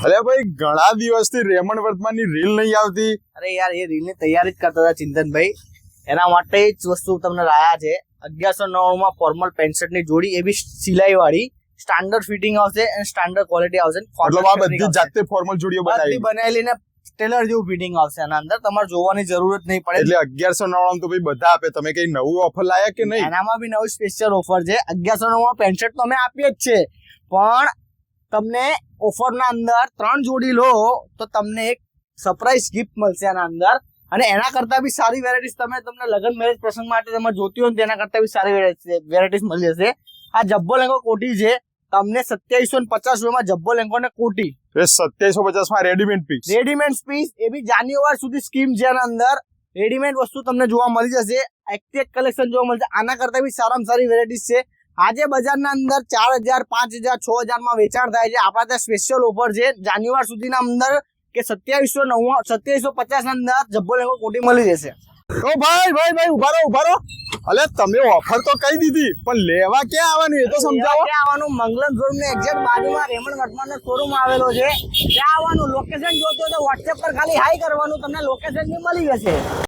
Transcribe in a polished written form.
અરે ભાઈ ઘણા દિવસથી રેમન્ડ વર્ધમાનની રીલ નહીં આવતી. અરે યાર એ રીલ ની તૈયારી જ કરતા હતા ચિંતનભાઈ, એના માટે જ વસ્તુ તમને લાયા છે. 1199 માં ફોર્મલ પેન્ટ શર્ટ ની જોડી, એ બી સિલાઈ વાળી, સ્ટાન્ડર્ડ ફિટિંગ આવશે અને સ્ટાન્ડર્ડ ક્વોલિટી આવશે. મતલબ આ બધી જાતે ફોર્મલ જોડીઓ બનાવેલી ને ટેલર જેવું ફિટિંગ આવશે આના અંદર, તમારે જોવાની જરૂરત નહીં પડે. એટલે 1199 તો ભાઈ બધા આપે, તમે કઈ નવું ઓફર લાયા કે નહીં? એનામાં બી નવું સ્પેશિયલ ઓફર છે. 1199 માં પેન્ટ શર્ટ તો અમે આપીએ જ છે, પણ તમને ઓફરના અંદર 3 જોડી લો તો તમને એક સરપ્રાઈઝ ગિફ્ટ મળશે આના અંદર. અને એના કરતા બી સારી વેરાયટીઝ તમને લગ્ન મેરેજ પ્રસંગ માટે તમારે જોતી હોય તેના કરતા બી સારી વેરાયટીઝ મળી જશે. આ જબ્બો લેંગો કોટી છે, તમને 2750 માં જબ્બો લેંગો ને કોટી, 2750 માં રેડીમેડ પીસ. એ બી જાન્યુઆરી સુધી સ્કીમ છે આના અંદર. રેડીમેડ વસ્તુ તમને જોવા મળી જશે, એક્ટિવ કલેક્શન જોવા મળશે. આના કરતા બી સારામાં સારી વેરાયટીઝ છે. આજે બજારના અંદર 4000, 5000, 6000 માં વેચાણ થાય છે. આપણા ત્યાં સ્પેશિયલ ઓફર છે જાન્યુઆરી સુધીના અંદર કે 2750 ના અંદર જબ્બો લેંગો કોટી મળી જશે. તો ભાઈ ઉભા રહો. અલે તમે ઓફર તો કહી દીધી, પણ લેવા ક્યાં આવવાનું એ તો સમજાવો. ક્યાં આવવાનું? મંગલમ શોરૂમ ની એક્ઝેક્ટ બાજુમાં રેમન્ડ વર્ધમાન નો શોરૂમ આવેલો છે. ત્યાં આવવાનું. લોકેશન જોતો તો WhatsApp પર ખાલી હાઈ કરવાનું, તમને લોકેશન બી મળી જશે.